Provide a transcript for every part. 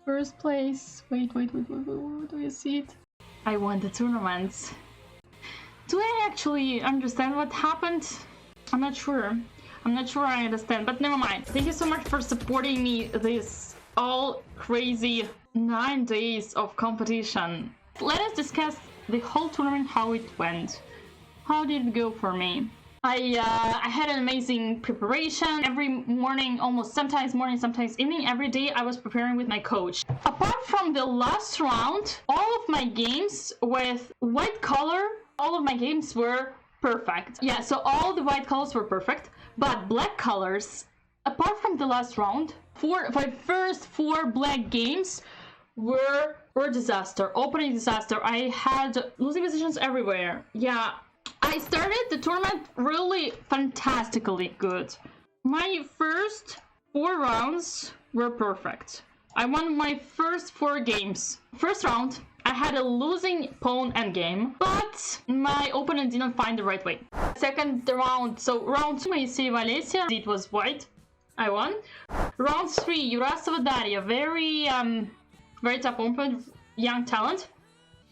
First place. Wait, do you see it? I won the tournament. Do I actually understand what happened? I'm not sure. I'm not sure I understand, but never mind. Thank you so much for supporting me this all crazy 9 days of competition. Let us discuss the whole tournament, how it went. How did it go for me? I had an amazing preparation every morning, almost sometimes morning, sometimes evening. Every day I was preparing with my coach. Apart from the last round, all of my games with white color, all of my games were perfect. Yeah, so all the white colors were perfect, but black colors, apart from the last round, my first 4 black games were disaster, opening disaster. I had losing positions everywhere. Yeah. I started the tournament really fantastically good. My first 4 rounds were perfect. I won my first 4 games. First round, I had a losing pawn endgame, but my opponent didn't find the right way. Second round, so round 2, Moisei Valencia, it was white. I won. Round 3, Yurasova Daria, very tough opponent, young talent.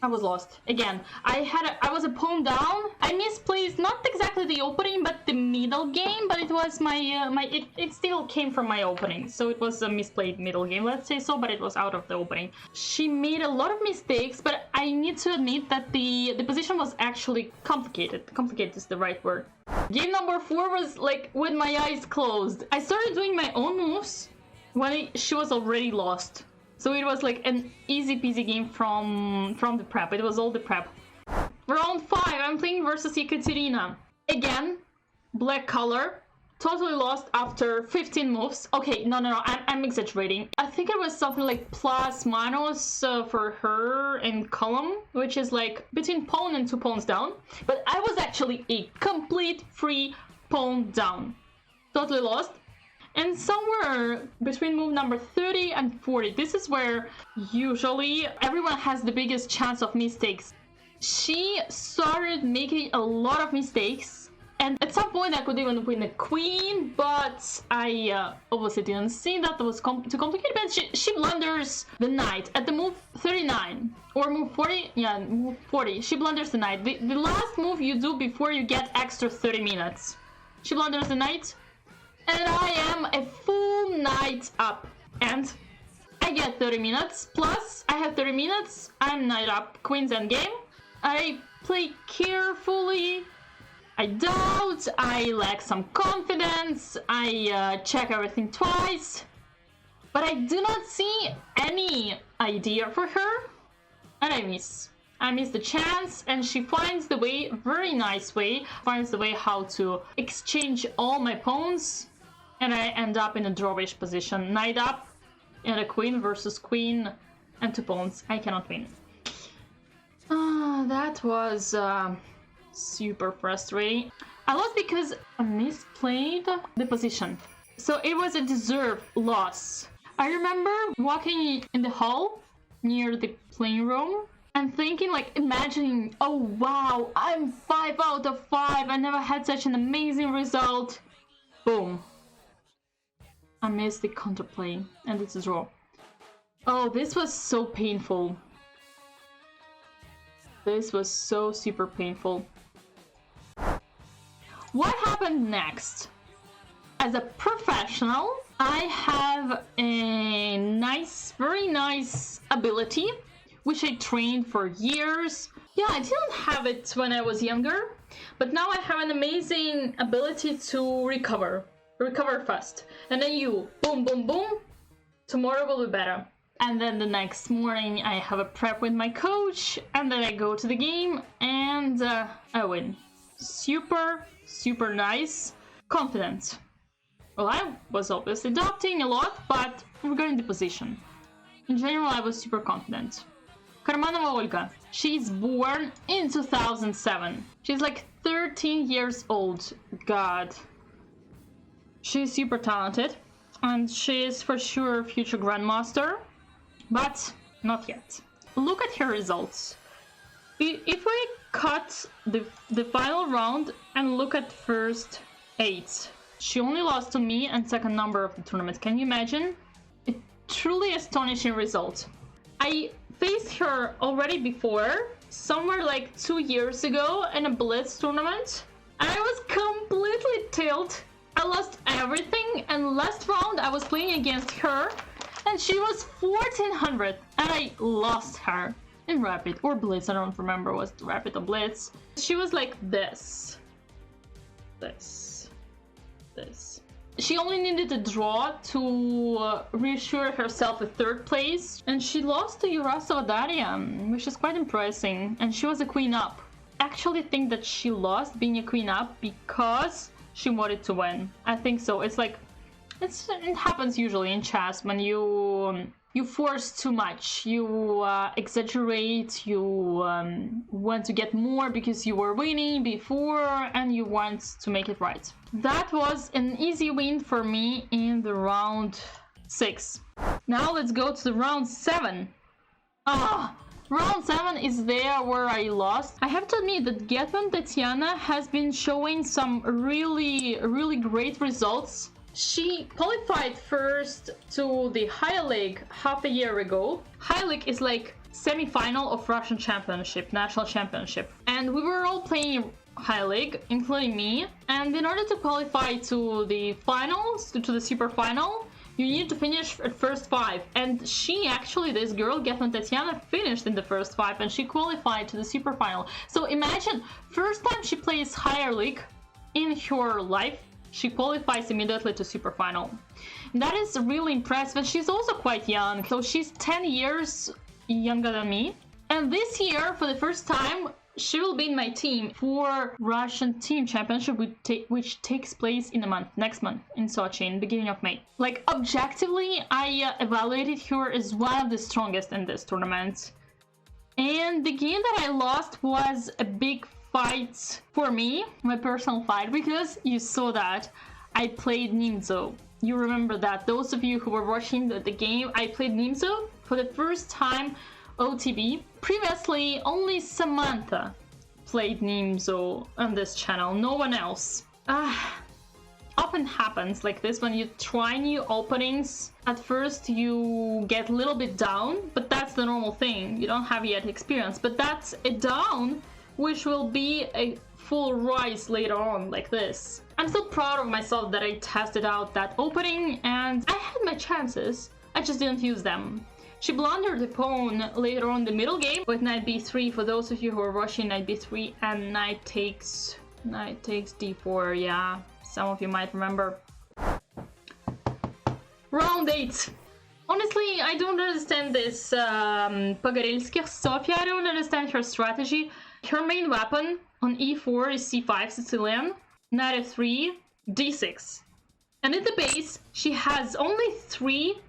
I was lost again. I was a pawn down. I misplaced not exactly the opening, but the middle game. But it was it still came from my opening, so it was a misplayed middle game, let's say so. But it was out of the opening. She made a lot of mistakes, but I need to admit that the position was actually complicated. Complicated is the right word. Game number 4 was like with my eyes closed. I started doing my own moves when she was already lost. So it was like an easy peasy game from the prep. It was all the prep. Round 5, I'm playing versus Ekaterina. Again, black color. Totally lost after 15 moves. Okay, no, I'm exaggerating. I think it was something like plus minus for her in column, which is like between pawn and 2 pawns down. But I was actually a complete free pawn down. Totally lost. And somewhere between move number 30 and 40, this is where usually everyone has the biggest chance of mistakes. She started making a lot of mistakes, and at some point I could even win a queen, but I obviously didn't see that. That was too complicated, but she blunders the knight at the move 39, or move 40, yeah, move 40. She blunders the knight. The last move you do before you get extra 30 minutes. She blunders the knight. And I am a full knight up, and I get 30 minutes, plus I have 30 minutes, I'm knight up, queen's endgame. I play carefully, I doubt, I lack some confidence, I check everything twice, but I do not see any idea for her, and I miss. I miss the chance, and she finds the way, very nice way, finds the way how to exchange all my pawns. And I end up in a drawish position. Knight up and a queen versus queen and 2 pawns. I cannot win. That was super frustrating. I lost because I misplayed the position. So it was a deserved loss. I remember walking in the hall near the playing room and thinking, like, imagining, oh wow, I'm 5 out of 5. I never had such an amazing result. Boom. I missed the counterplay, and it's a draw. Oh, this was so painful. This was so super painful. What happened next? As a professional, I have a nice, very nice ability, which I trained for years. Yeah, I didn't have it when I was younger, but now I have an amazing ability to recover fast, and then you boom boom boom, tomorrow will be better. And then the next morning I have a prep with my coach, and then I go to the game and I win. Super nice, confident. Well, I was obviously doubting a lot, but regarding the position in general I was super confident. Karmanova Olga, she's born in 2007. She's like 13 years old. God. She's super talented, and she is for sure a future grandmaster, but not yet. Look at her results. If we cut the final round and look at first 8, she only lost to me and second number of the tournament. Can you imagine? truly astonishing result. I faced her already before, somewhere like 2 years ago in a Blitz tournament. And I was completely tilted. I lost everything, and last round I was playing against her and she was 1400 and I lost her in Rapid or Blitz. I don't remember was it Rapid or Blitz. She was like this. She only needed a draw to reassure herself a 3rd place, and she lost to Yurasova Daria, which is quite impressive, and she was a queen up. I actually think that she lost being a queen up because she wanted to win. I think so. It's like it happens usually in chess when you force too much, you exaggerate, you want to get more because you were winning before and you want to make it right. That was an easy win for me in the round 6. Now let's go to the round 7. Round 7 is there where I lost. I have to admit that Getman Tatiana has been showing some really great results. She qualified first to the High League half a year ago. High League is like semi-final of Russian Championship, National Championship. And we were all playing High League, including me. And in order to qualify to the finals, to the super final, you need to finish at first 5. And she actually, this girl, Getman Tatiana, finished in the first 5 and she qualified to the super final. So imagine, first time she plays Higher League in her life, she qualifies immediately to super final. That is really impressive, and she's also quite young, so she's 10 years younger than me. And this year, for the first time, she will be in my team for Russian Team Championship, which takes place in a month, next month, in Sochi, in the beginning of May. Like, objectively, I evaluated her as one of the strongest in this tournament. And the game that I lost was a big fight for me, my personal fight, because you saw that I played Nimzo. You remember that. Those of you who were watching the game, I played Nimzo for the first time OTB. Previously, only Samantha played Nimzo on this channel, no one else. Often happens like this when you try new openings. At first you get a little bit down, but that's the normal thing. You don't have yet experience, but that's a down which will be a full rise later on, like this. I'm so proud of myself that I tested out that opening, and I had my chances, I just didn't use them. She blundered the pawn later on the middle game with knight b3, for those of you who are watching, knight b3 and knight takes d4, yeah, some of you might remember. Round 8. Honestly, I don't understand this Pogorelskaya Sofia, I don't understand her strategy. Her main weapon on e4 is c5 Sicilian, knight f3, d6. And in the base, she has only 3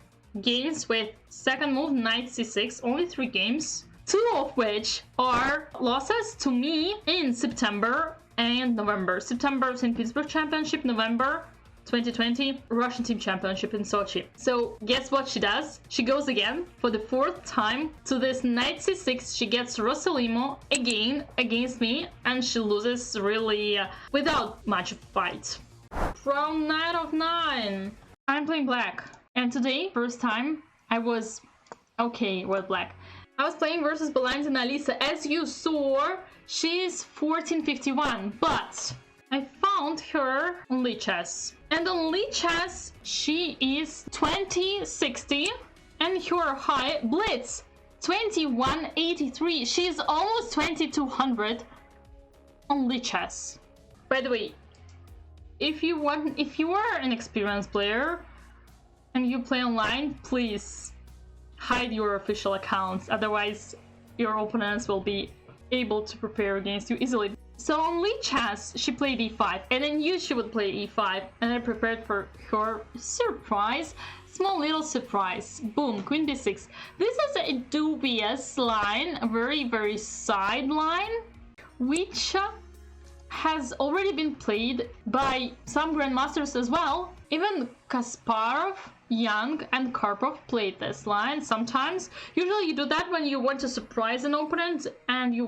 games with second move, knight c6, only 3 games, 2 of which are losses to me in September and November. September St. Petersburg Championship, November 2020 Russian Team Championship in Sochi. So guess what she does? She goes again for the 4th time to this knight c6. She gets Rossolimo again against me, and she loses really without much fight. Round 9 of 9. I'm playing black, and today, first time, I was okay with black. I was playing versus Belenkaya Alisa. As you saw, she's 1451, but I found her on Lichess. And on Lichess, she is 2060, and her high Blitz 2183. She is almost 2200 on Lichess. By the way, if you are an experienced player and you play online, please hide your official accounts, otherwise your opponents will be able to prepare against you easily. So on Lichess, she played e5, and I knew she would play e5, and I prepared for her surprise, small little surprise. Boom, queen b6. This is a dubious line, a very side line, which has already been played by some grandmasters as well. Even Kasparov, Young, and Karpov played this line sometimes. Usually you do that when you want to surprise an opponent and you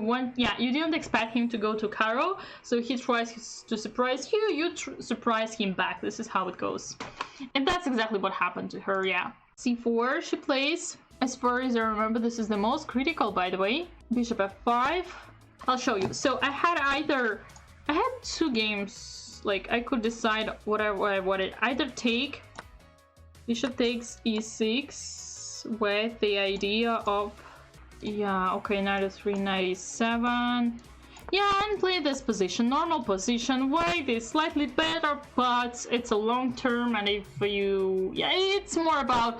didn't expect him to go to Caro, so he tries to surprise you, you surprise him back. This is how it goes. And that's exactly what happened to her, yeah. c4 she plays. As far as I remember, this is the most critical, by the way. Bishop f5. I'll show you. So I had two games. Like, I could decide what I wanted. Either take bishop takes e6 with the idea of, yeah, okay, knight f3, knight e7. Yeah, and play this position, normal position. White is slightly better, but it's a long term, and if you, yeah, it's more about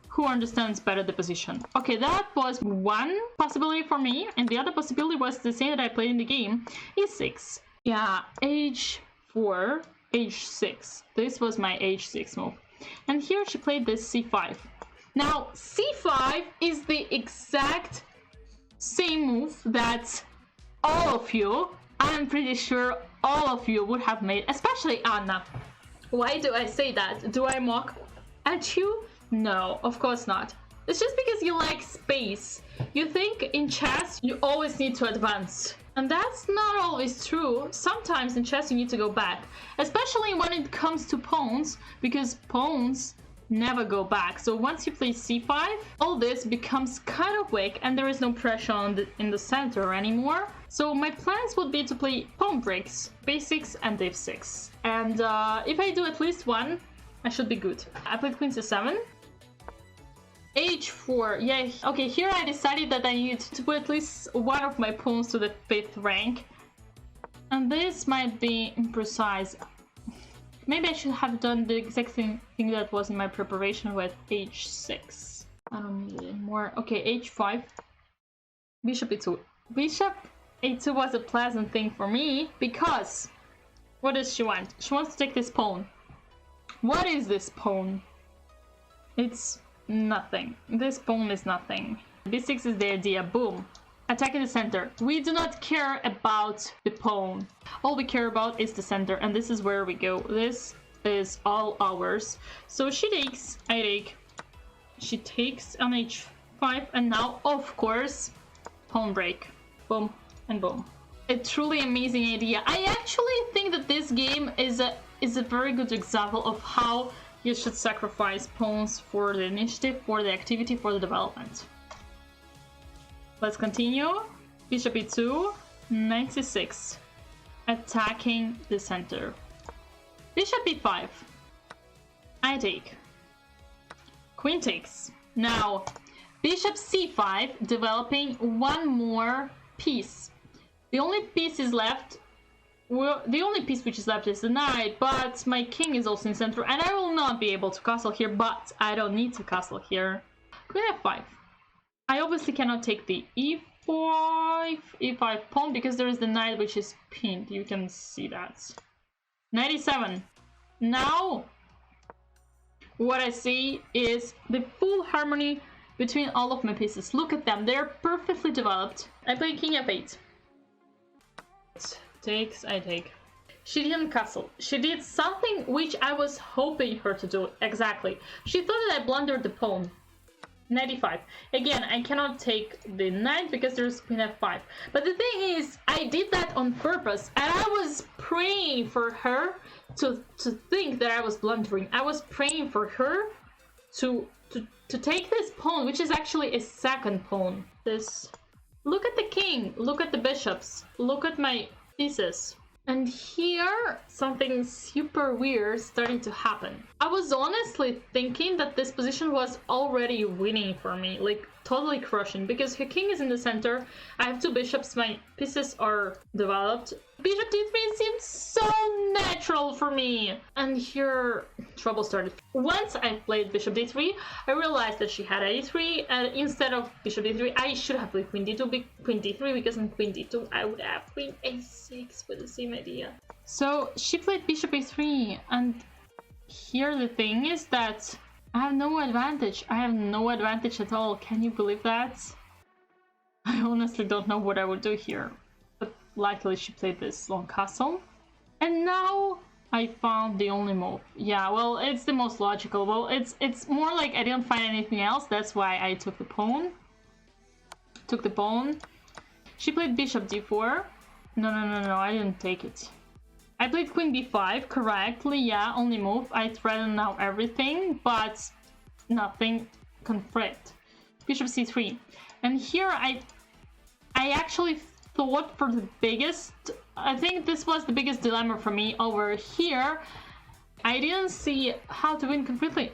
who understands better the position. Okay, that was one possibility for me, and the other possibility was the same that I played in the game, e6. Yeah, h4, h6. This was my h6 move. And here she played this c5. Now, c5 is the exact same move that all of you, I'm pretty sure all of you would have made, especially Anna. Why do I say that? Do I mock at you? No, of course not. It's just because you like space. You think in chess you always need to advance. And that's not always true. Sometimes in chess you need to go back. Especially when it comes to pawns, because pawns never go back. So once you play c5, all this becomes kind of weak and there is no pressure on in the center anymore. So my plans would be to play pawn breaks, b6 and f6. And if I do at least one, I should be good. I played queen c7. h4, yeah, okay, here I decided that I need to put at least one of my pawns to the 5th rank. And this might be imprecise. Maybe I should have done the exact thing that was in my preparation with h6. I don't need it anymore. Okay, h5. Bishop e2. Bishop a2 was a pleasant thing for me because what does she want? She wants to take this pawn. What is this pawn? It's nothing. This pawn is nothing. b6 is the idea. Boom. Attacking the center. We do not care about the pawn. All we care about is the center, and this is where we go. This is all ours. So she takes, I take. She takes on h5, and now, of course, pawn break. Boom and boom. A truly amazing idea. I actually think that this game is a very good example of how you should sacrifice pawns for the initiative, for the activity, for the development. Let's continue. Bishop e2, knight c6, attacking the center. Bishop e5, I take. Queen takes. Now, bishop c5, developing one more piece. The only piece is left. Well, the only piece which is left is the knight, but my king is also in center, and I will not be able to castle here, but I don't need to castle here. Queen f5. I obviously cannot take the e5 pawn because there is the knight which is pinned. You can see that. Knight e7. Now, what I see is the full harmony between all of my pieces. Look at them. They're perfectly developed. I play king f8. Takes, I take. She didn't castle. She did something which I was hoping her to do. Exactly. She thought that I blundered the pawn. Knight e5. Again, I cannot take the knight because there's queen f5. But the thing is, I did that on purpose, and I was praying for her to think that I was blundering. I was praying for her to take this pawn, which is actually a second pawn. This. Look at the king. Look at the bishops. Look at my pieces. And here, something super weird starting to happen. I was honestly thinking that this position was already winning for me, like totally crushing, because her king is in the center. I have two bishops, my pieces are developed. Bishop d3 seemed so natural for me. And here, trouble started. Once I played bishop d3, I realized that she had a3, and instead of bishop d3, I should have played queen d2, queen d3, because on queen d2, I would have queen a6 with the same idea. So she played bishop a3, and here the thing is that I have no advantage. I have no advantage at all. Can you believe that? I honestly don't know what I would do here. But luckily she played this long castle. And now I found the only move. Yeah, well, it's the most logical. Well, it's more like I didn't find anything else. That's why I took the pawn. She played bishop d4. No, I didn't take it. I played queen b5 correctly, yeah, only move. I threatened now everything, but nothing concrete. Bishop c3. And here I actually thought for the biggest, I think this was the biggest dilemma for me over here. I didn't see how to win completely.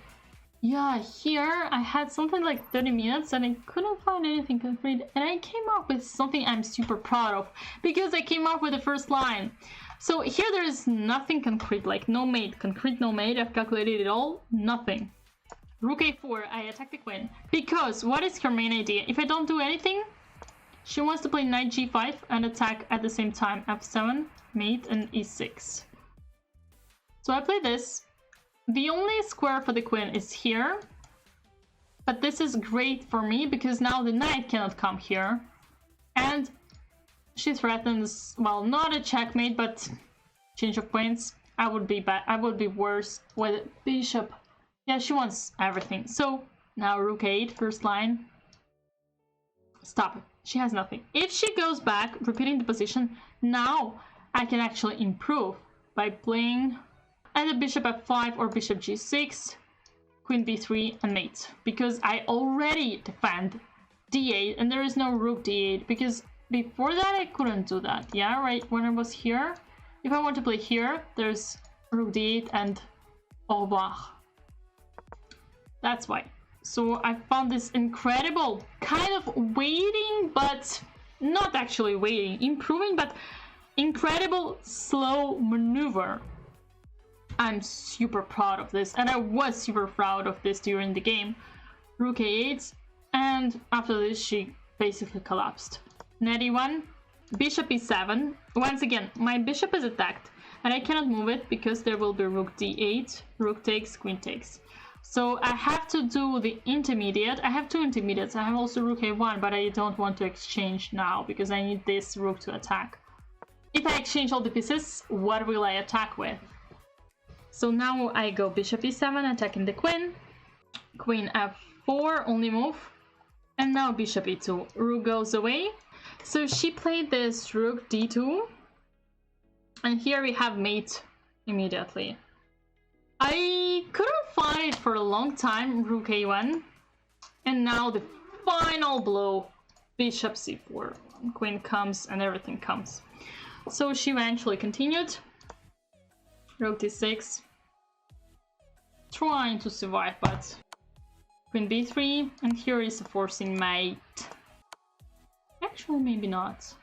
Yeah, here I had something like 30 minutes and I couldn't find anything concrete, and I came up with something I'm super proud of because I came up with the first line. So here there is nothing concrete, like no mate, concrete no mate. I've calculated it all, nothing. Rook a4, I attack the queen because what is her main idea? If I don't do anything, she wants to play knight g5 and attack at the same time, f7, mate, and e6. So I play this. The only square for the queen is here, but this is great for me because now the knight cannot come here, and she threatens, well, not a checkmate, but change of queens. I would be bad. I would be worse with bishop. Yeah, she wants everything. So now rook a8, first line. Stop it. She has nothing. If she goes back, repeating the position, now I can actually improve by playing either bishop f5 or bishop g6, queen b3, and mate. Because I already defend d8, and there is no rook d8, because before that I couldn't do that. Yeah, right, when I was here. If I want to play here, there's rook d8 and au revoir. That's why. So I found this incredible kind of waiting, but not actually waiting, improving, but incredible slow maneuver. I'm super proud of this, and I was super proud of this during the game. Rook a8, and after this she basically collapsed. Knight e1, bishop e7. Once again, my bishop is attacked, and I cannot move it because there will be rook d8, rook takes, queen takes. So I have to do the intermediate. I have two intermediates. I have also rook a1, but I don't want to exchange now because I need this rook to attack. If I exchange all the pieces, what will I attack with? So now I go bishop e7, attacking the queen. Queen f4, only move. And now bishop e2. Rook goes away. So she played this rook d2. And here we have mate immediately. I couldn't find it for a long time, rook a1. And now the final blow, bishop c4. Queen comes and everything comes. So she eventually continued. Rook d6. Trying to survive, but queen b3. And here is a forcing mate. Actually, maybe not.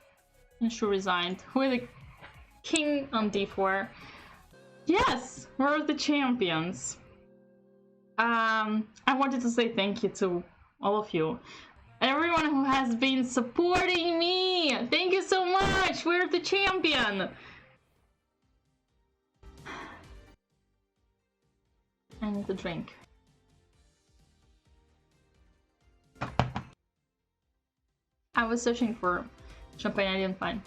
And she resigned with a king on d4. Yes, we're the champions. I wanted to say thank you to all of you. Everyone who has been supporting me. Thank you so much. We're the champion. I need a drink. I was searching for champagne, I didn't find.